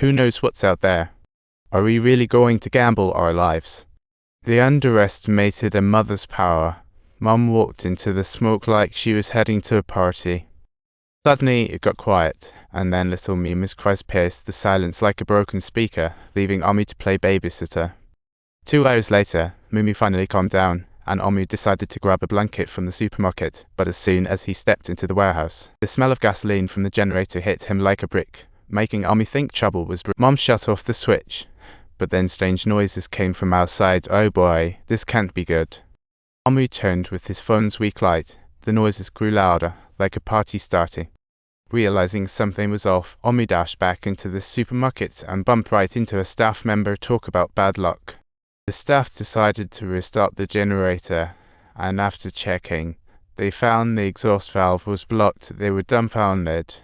Who knows what's out there? Are we really going to gamble our lives? They underestimated a mother's power. Mum walked into the smoke like she was heading to a party. Suddenly it got quiet, and then little Mima's cries pierced the silence like a broken speaker, leaving Omu to play babysitter. 2 hours later, Mumi finally calmed down, and Omu decided to grab a blanket from the supermarket, but as soon as he stepped into the warehouse, the smell of gasoline from the generator hit him like a brick, making Omu think trouble was brewing. Mom shut off the switch, but then strange noises came from outside. Oh boy, this can't be good. Omu turned with his phone's weak light. The noises grew louder, like a party starting. Realizing something was off, Omu dashed back into the supermarket and bumped right into a staff member. Talk about bad luck. The staff decided to restart the generator, and after checking, they found the exhaust valve was blocked. They were dumbfounded.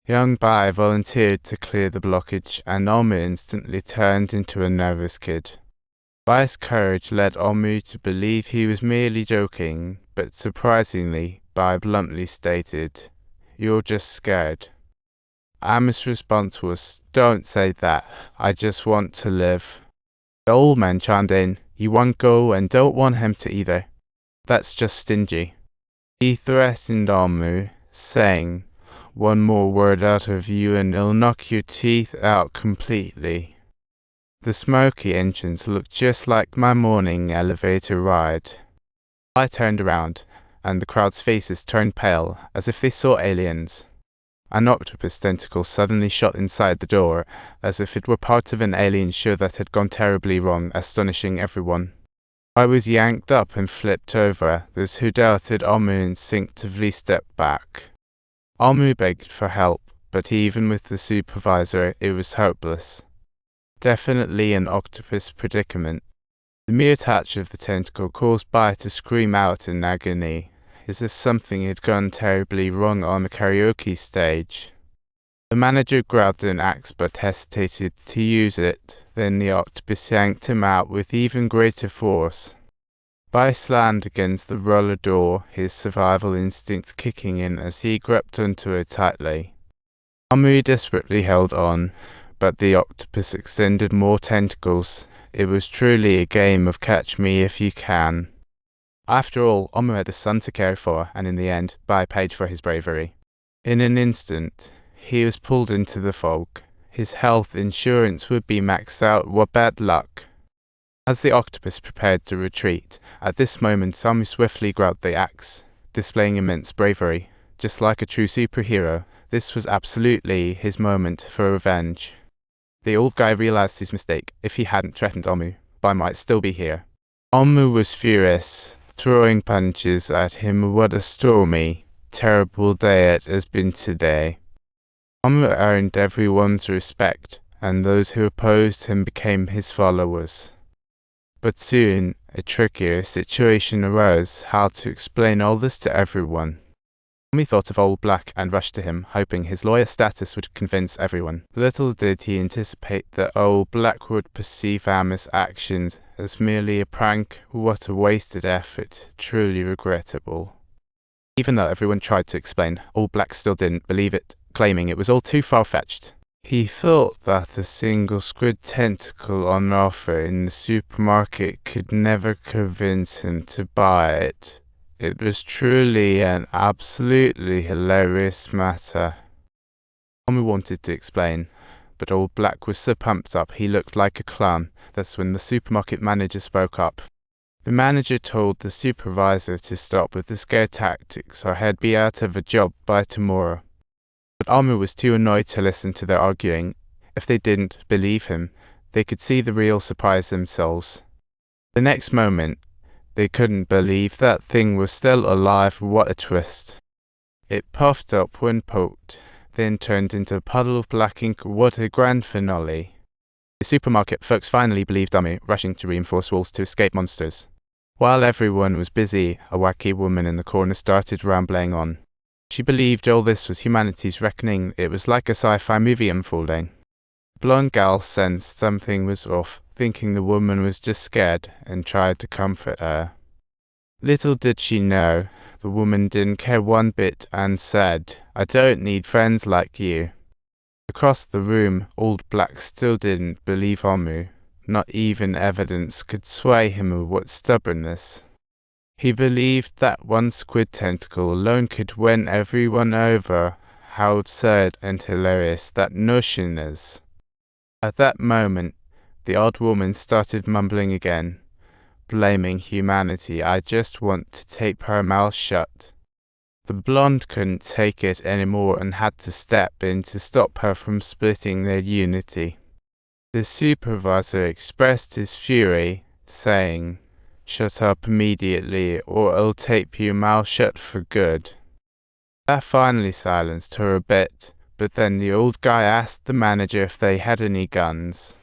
Young Bai volunteered to clear the blockage, and Omu instantly turned into a nervous kid. Bai's courage led Omu to believe he was merely joking, but surprisingly, Bai bluntly stated, "You're just scared." Amu's response was, "Don't say that, I just want to live." The old man chimed in, "You won't go and don't want him to either. That's just stingy." He threatened Omu, saying, "One more word out of you and I'll knock your teeth out completely." The smoky entrance looked just like my morning elevator ride. I turned around, and the crowd's faces turned pale, as if they saw aliens. An octopus tentacle suddenly shot inside the door, as if it were part of an alien show that had gone terribly wrong, astonishing everyone. I was yanked up and flipped over. Those who doubted Omu instinctively stepped back. Omu begged for help, but even with the supervisor, it was hopeless. Definitely an octopus predicament. The mere touch of the tentacle caused Bai to scream out in agony, as if something had gone terribly wrong on a karaoke stage. The manager grabbed an axe but hesitated to use it. Then the octopus yanked him out with even greater force. Bai slammed against the roller door, his survival instinct kicking in as he gripped onto it tightly. Omu desperately held on, but the octopus extended more tentacles. It was truly a game of catch me if you can. After all, Omu had a son to care for, and in the end, Bai paid for his bravery. In an instant, he was pulled into the fog. His health insurance would be maxed out. What bad luck. As the octopus prepared to retreat, at this moment Omu swiftly grabbed the axe, displaying immense bravery. Just like a true superhero, this was absolutely his moment for revenge. The old guy realized his mistake. If he hadn't threatened Omu, Bai might still be here. Omu was furious, throwing punches at him. What a stormy, terrible day it has been today. Omu earned everyone's respect, and those who opposed him became his followers. But soon, a trickier situation arose: how to explain all this to everyone. Omu thought of Old Black and rushed to him, hoping his lawyer status would convince everyone. Little did he anticipate that Old Black would perceive Amu's actions as merely a prank. What a wasted effort, truly regrettable. Even though everyone tried to explain, Old Black still didn't believe it, claiming it was all too far-fetched. He thought that a single squid tentacle on offer in the supermarket could never convince him to buy it. It was truly an absolutely hilarious matter. Omu wanted to explain, but Old Black was so pumped up he looked like a clown. That's when the supermarket manager spoke up. The manager told the supervisor to stop with the scare tactics or he'd be out of a job by tomorrow. But Omu was too annoyed to listen to their arguing. If they didn't believe him, they could see the real surprise themselves. The next moment, they couldn't believe that thing was still alive. What a twist. It puffed up when poked, then turned into a puddle of black ink. What a grand finale. The supermarket folks finally believed Omu, rushing to reinforce walls to escape monsters. While everyone was busy, a wacky woman in the corner started rambling on. She believed all this was humanity's reckoning. It was like a sci-fi movie unfolding. The blonde gal sensed something was off, thinking the woman was just scared, and tried to comfort her. Little did she know, the woman didn't care one bit and said, "I don't need friends like you." The Across the room, Old Black still didn't believe Omu. Not even evidence could sway him with stubbornness. He believed that one squid tentacle alone could win everyone over. How absurd and hilarious that notion is. At that moment, the old woman started mumbling again, blaming humanity. I just want to tape her mouth shut. The blonde couldn't take it anymore and had to step in to stop her from splitting their unity. The supervisor expressed his fury, saying, "Shut up immediately, or I'll tape your mouth shut for good." That finally silenced her a bit, but then the old guy asked the manager if they had any guns.